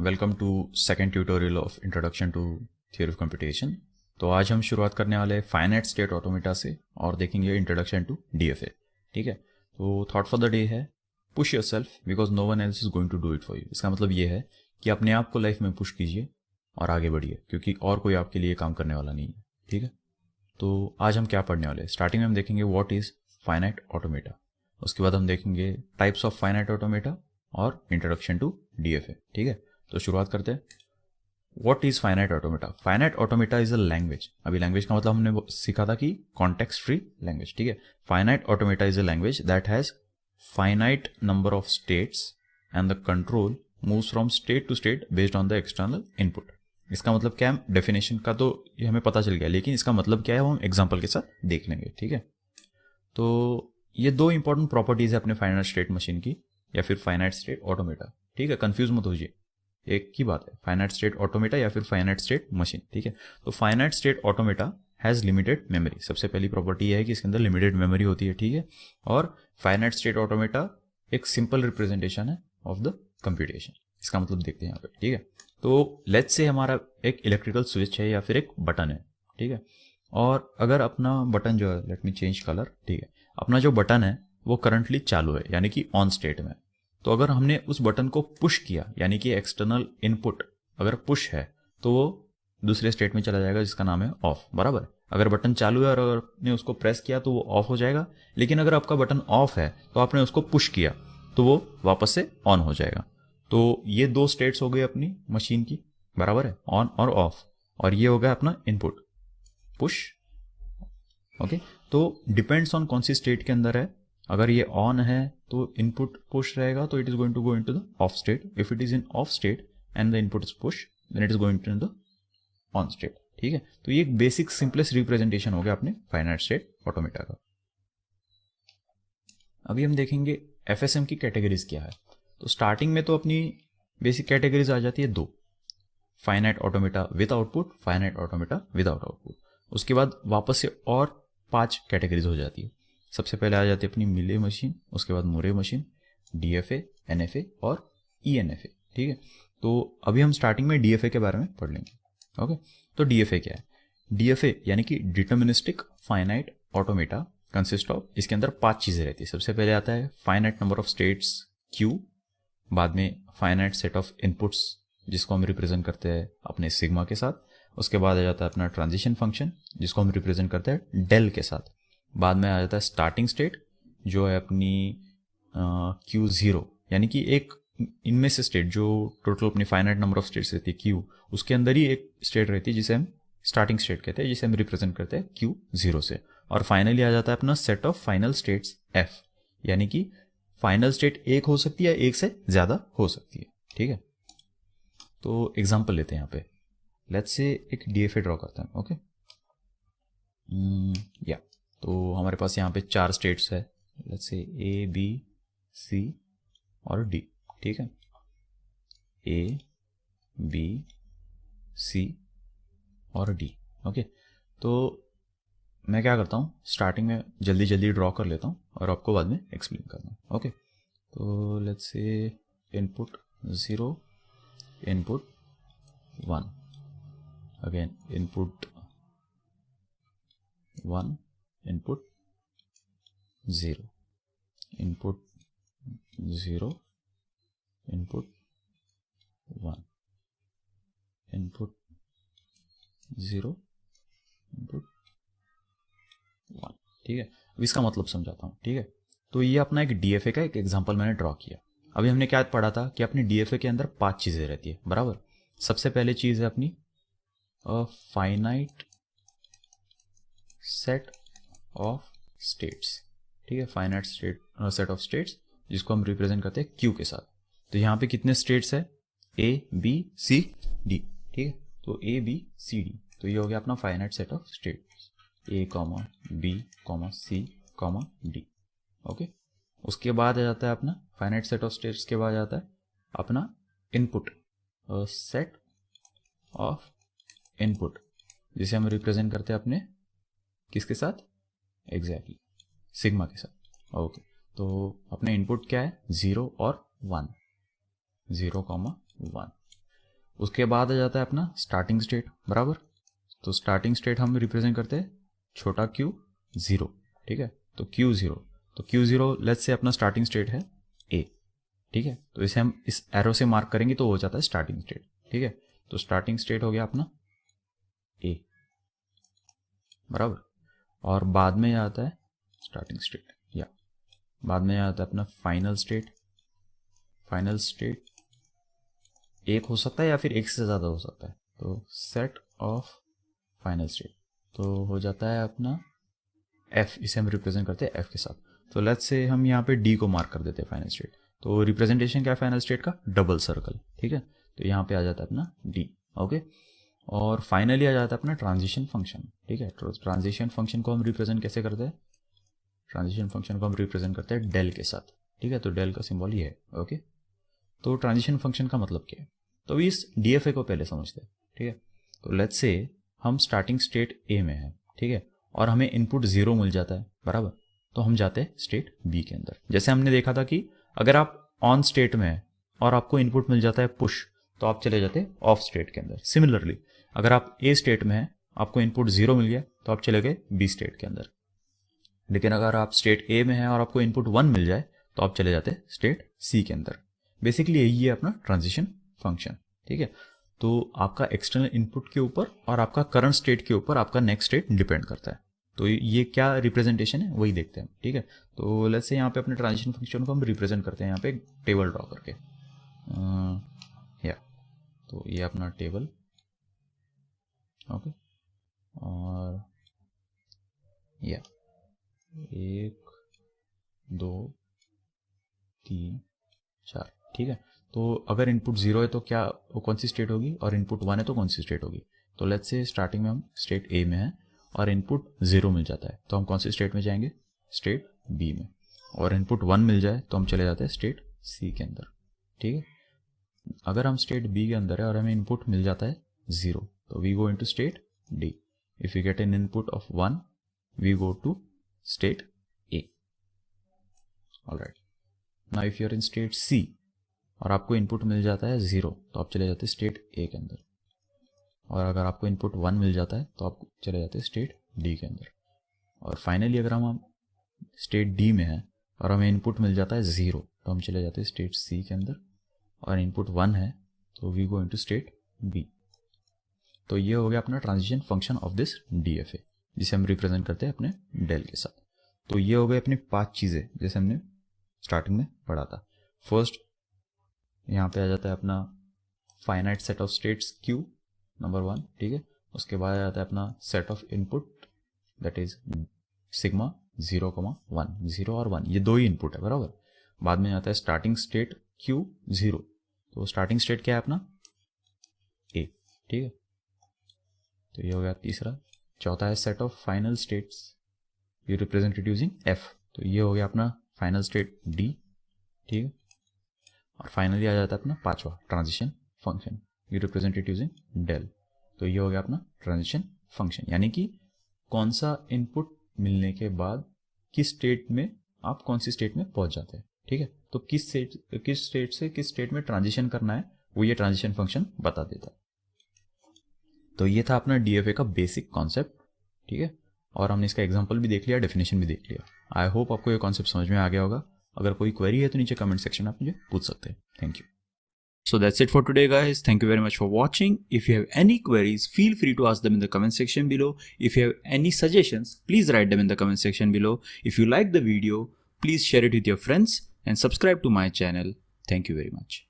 Welcome to second tutorial of introduction to theory of computation. तो आज हम शुरुआत करने वाले हैं फाइनाइट स्टेट ऑटोमेटा से और देखेंगे इंट्रोडक्शन टू डीएफए। ठीक है, तो थॉट फॉर द डे है push yourself because no one else is going to do it for you. इसका मतलब ये है कि अपने आप को लाइफ में पुश कीजिए और आगे बढ़िए, क्योंकि और कोई आपके लिए काम करने वाला नहीं है। ठीक है, तो आज हम क्या पढ़ने वाले हैं। स्टार्टिंग में हम देखेंगे व्हाट इज फाइनाइट ऑटोमेटा, उसके बाद हम देखेंगे टाइप्स ऑफ फाइनाइट ऑटोमेटा और इंट्रोडक्शन टू डीएफए। ठीक है, तो शुरुआत करते हैं। What is finite automata? Finite automata is a language. अभी लैंग्वेज का मतलब हमने सीखा था कि कॉन्टेक्स्ट फ्री लैंग्वेज। ठीक है, finite automata is a language that has finite number of states and the control moves from state to state based on the external input. इसका मतलब क्या है? डेफिनेशन का तो ये हमें पता चल गया, लेकिन इसका मतलब क्या है वो हम एग्जाम्पल के साथ देख लेंगे। ठीक है, तो ये दो इंपॉर्टेंट प्रॉपर्टीज है अपने फाइनाइट स्टेट मशीन की या फिर फाइनाइट स्टेट ऑटोमेटा। ठीक है, कंफ्यूज मत होइए, एक ही बात है, फाइनाइट स्टेट ऑटोमेटा या फिर फाइनाइट स्टेट मशीन। ठीक है, तो finite state automata has limited memory. सबसे पहली प्रॉपर्टी है कि इसके अंदर लिमिटेड मेमोरी होती है। ठीक है, और फाइनाइट स्टेट ऑटोमेटा एक सिंपल रिप्रेजेंटेशन है ऑफ द कंप्यूटेशन। इसका मतलब देखते हैं यहाँ पे। ठीक है, तो लेट्स से हमारा एक इलेक्ट्रिकल स्विच है या फिर एक बटन है। ठीक है, और अगर अपना बटन जो है, लेट मी चेंज कलर। ठीक है, अपना जो बटन है वो करंटली चालू है, यानी कि ऑन स्टेट में। तो अगर हमने उस बटन को पुश किया, यानी कि एक्सटर्नल इनपुट अगर पुश है, तो वो दूसरे स्टेट में चला जाएगा जिसका नाम है ऑफ। बराबर, अगर बटन चालू है और अगर आपने उसको प्रेस किया तो वो ऑफ हो जाएगा। लेकिन अगर आपका बटन ऑफ है तो आपने उसको पुश किया तो वो वापस से ऑन हो जाएगा। तो ये दो स्टेट्स हो गई अपनी मशीन की, बराबर है, ऑन और ऑफ। और ये हो गया अपना इनपुट पुश। ओके, तो डिपेंड्स ऑन कौन सी स्टेट के अंदर है। अगर ये ऑन है तो इनपुट पुश रहेगा, तो it is going to go into the off state. If it is in off state and the input is push, then it is going to the on state. ठीक है, तो ये एक basic simplest representation हो गया अपने finite state automata का। अभी हम देखेंगे एफएसएम की कैटेगरीज क्या है। तो स्टार्टिंग में तो अपनी बेसिक कैटेगरीज आ जाती है दो, finite automata with output, finite automata without output. उसके बाद वापस से और 5 कैटेगरीज हो जाती है। सबसे पहले आ जाती है अपनी मिले मशीन, उसके बाद मुरे मशीन, डीएफए, एनएफए और ईएनएफए। ठीक है, तो अभी हम स्टार्टिंग में डीएफए के बारे में पढ़ लेंगे। ओके, तो डीएफए क्या है? डीएफए यानी कि deterministic finite automata consist of, इसके अंदर 5 चीज़ें रहती है। सबसे पहले आता है finite number of states Q, बाद में फाइनाइट सेट ऑफ इनपुट्स जिसको हम रिप्रेजेंट करते हैं अपने सिग्मा के साथ। उसके बाद आ जाता है अपना ट्रांजिशन फंक्शन जिसको हम रिप्रेजेंट करते हैं डेल के साथ। बाद में आ जाता है स्टार्टिंग स्टेट जो है अपनी क्यू ज़ीरो, यानी कि एक इनमें से स्टेट जो टोटल अपनी फाइनाइट नंबर ऑफ स्टेट्स रहती है क्यू, उसके अंदर ही एक स्टेट रहती है जिसे हम स्टार्टिंग स्टेट कहते हैं, जिसे हम रिप्रेजेंट करते हैं क्यू ज़ीरो से। और फाइनली आ जाता है अपना set of final states F, यानी कि फाइनल स्टेट एक हो सकती है, एक से ज़्यादा हो सकती है। ठीक है, तो एग्जाम्पल लेते हैं यहाँ पे। लेट्स से एक डीएफए ड्रॉ करते हैं। ओके, या तो हमारे पास यहाँ पे 4 स्टेट्स है, लेट्स से ए बी सी और डी। ठीक है, ए बी सी और डी। ओके, तो मैं क्या करता हूँ, स्टार्टिंग में जल्दी जल्दी ड्रॉ कर लेता हूँ और आपको बाद में एक्सप्लेन करता हूँ। ओके, तो let's say input 0, input 1, again input 1, input 0, input 0, input 1, input 0, input 1। ठीक है, अब इसका मतलब समझाता हूँ। ठीक है, तो ये अपना एक डीएफए का एक एग्जांपल मैंने ड्रॉ किया। अभी हमने क्या पढ़ा था कि अपनी डीएफए के अंदर 5 चीज़ें रहती है। बराबर, सबसे पहले चीज़ है अपनी फाइनाइट सेट ऑफ स्टेट्स। ठीक है, फाइनाइट सेट ऑफ स्टेट्स जिसको हम रिप्रेजेंट करते हैं क्यू के साथ। तो यहाँ पे कितने स्टेट्स है? A B C D. ठीक है, तो ए बी सी डी, तो ये हो गया अपना finite set of states, A comma B comma C comma D. Okay, उसके बाद आ जाता है अपना फाइनाइट सेट ऑफ स्टेट्स के बाद आता है अपना इनपुट सेट ऑफ इनपुट, जिसे हम रिप्रेजेंट करते हैं अपने किसके साथ? एग्जैक्टली सिग्मा के साथ। ओके, तो अपने इनपुट क्या है? 0 और 1, 0, 1। उसके बाद आ जाता है अपना स्टार्टिंग स्टेट, बराबर। तो स्टार्टिंग स्टेट हम रिप्रेजेंट करते हैं छोटा q 0, ठीक है। तो q 0 लेट्स से अपना स्टार्टिंग स्टेट है a, ठीक है। तो इसे हम इस एरो से मार्क करेंगे तो हो जाता है स्टार्टिंग स्टेट, ठीक है। तो स्टार्टिंग स्टेट हो गया अपना a, बराबर। और बाद में आता है स्टार्टिंग स्टेट, या बाद में आता है अपना फाइनल स्टेट। फाइनल स्टेट एक हो सकता है या फिर एक से ज़्यादा हो सकता है। तो सेट ऑफ फाइनल स्टेट तो हो जाता है अपना f, इसे हम रिप्रेजेंट करते हैं f के साथ। तो लेट्स से हम यहाँ पे d को मार्क कर देते हैं फाइनल स्टेट। तो रिप्रेजेंटेशन क्या है फाइनल स्टेट का? डबल सर्कल, ठीक है। तो यहाँ पे आ जाता है अपना d, ओके। और फाइनली आ जाता है अपना ट्रांजिशन फंक्शन, ठीक है। तो ट्रांजिशन फंक्शन को हम रिप्रेजेंट कैसे करते हैं? ट्रांजिशन फंक्शन को हम रिप्रेजेंट करते हैं डेल के साथ, ठीक है। तो डेल का सिंबल ये है, ओके। तो ट्रांजिशन फंक्शन का मतलब क्या है? तो इस DFA को पहले समझते हैं, ठीक है। तो लेट्स से हम स्टार्टिंग स्टेट A में है, ठीक है, और हमें इनपुट 0 मिल जाता है, बराबर। तो हम जाते हैं स्टेट B के अंदर। जैसे हमने देखा था कि अगर आप ऑन स्टेट में है और आपको इनपुट मिल जाता है पुश, तो आप चले जाते हैं ऑफ स्टेट के अंदर। सिमिलरली अगर आप A स्टेट में है, आपको इनपुट 0 मिल गया, तो आप चले गए B स्टेट के अंदर। लेकिन अगर आप स्टेट A में है और आपको इनपुट 1 मिल जाए, तो आप चले जाते हैं स्टेट C के अंदर। बेसिकली यही है अपना ट्रांजिशन फंक्शन, ठीक है। तो आपका एक्सटर्नल इनपुट के ऊपर और आपका करंट स्टेट के ऊपर आपका नेक्स्ट स्टेट डिपेंड करता है। तो ये क्या रिप्रेजेंटेशन है वही देखते हैं, ठीक है। तो लेट्स से यहाँ पे अपने ट्रांजिशन फंक्शन को हम रिप्रेजेंट करते हैं यहाँ पे टेबल ड्रॉ करके, या तो ये अपना टेबल, ओके। और या 1 2 3 4, ठीक है। तो अगर इनपुट 0 है तो क्या वो कौन सी स्टेट होगी, और इनपुट 1 है तो कौन सी स्टेट होगी? तो लेट्स से स्टार्टिंग में हम स्टेट A में हैं और इनपुट 0 मिल जाता है, तो हम कौन सी स्टेट में जाएंगे? स्टेट B में। और इनपुट 1 मिल जाए तो हम चले जाते हैं स्टेट C के अंदर, ठीक है। अगर हम स्टेट B के अंदर है और हमें इनपुट मिल जाता है 0, तो we go into state D। If you get an input of 1, we go to state A, alright. Now if you are in state C और आपको इनपुट मिल जाता है 0, तो आप चले जाते हैं स्टेट A के अंदर। और अगर आपको इनपुट 1 मिल जाता है तो आप चले जाते हैं स्टेट D के अंदर। और फाइनली अगर हम स्टेट D में हैं और हमें इनपुट मिल जाता है 0, तो हम चले जाते हैं स्टेट C के अंदर। और इनपुट 1 है तो we go into state B। तो ये हो गया अपना transition function of this DFA, जिसे हम रिप्रेजेंट करते हैं अपने डेल के साथ। तो ये हो गए अपनी 5 चीज़ें जैसे हमने स्टार्टिंग में पढ़ा था। फर्स्ट यहाँ पे आ जाता है अपना finite set of states Q number 1, ठीक है। उसके बाद आ जाता है अपना set of input that is sigma 0, 1, 0 और 1, ये 2 ही इनपुट है, बराबर। बाद में आता है स्टार्टिंग स्टेट Q 0, तो स्टार्टिंग स्टेट क्या है अपना A, ठीक है। तो ये हो गया तीसरा। चौथा है set of final states, you represented using F, तो ये हो गया अपना फाइनल स्टेट D, ठीक है। और फाइनली आ जाता है अपना 5वां transition function, U represented using del, तो ये हो गया अपना ट्रांजिशन फंक्शन। यानी कि कौन सा इनपुट मिलने के बाद किस स्टेट में आप कौन सी स्टेट में पहुंच जाते हैं, ठीक है। तो किस स्टेट से किस स्टेट में ट्रांजिशन करना है वो ये ट्रांजिशन फंक्शन बता देता है। तो ये था अपना DFA का बेसिक कॉन्सेप्ट, ठीक है। और हमने इसका एग्जांपल भी देख लिया, डेफिनेशन भी देख लिया। आई होप आपको ये कॉन्सेप्ट समझ में आ गया होगा। अगर कोई क्वेरी है तो नीचे कमेंट सेक्शन में आप मुझे पूछ सकते हैं। Thank you. So that's it for today, guys. Thank you very much for watching. If you have any queries, feel free to ask them in the comment section below. If you have any suggestions, please write them in the comment section below. If you like the video, please share it with your friends and subscribe to my channel. Thank you very much.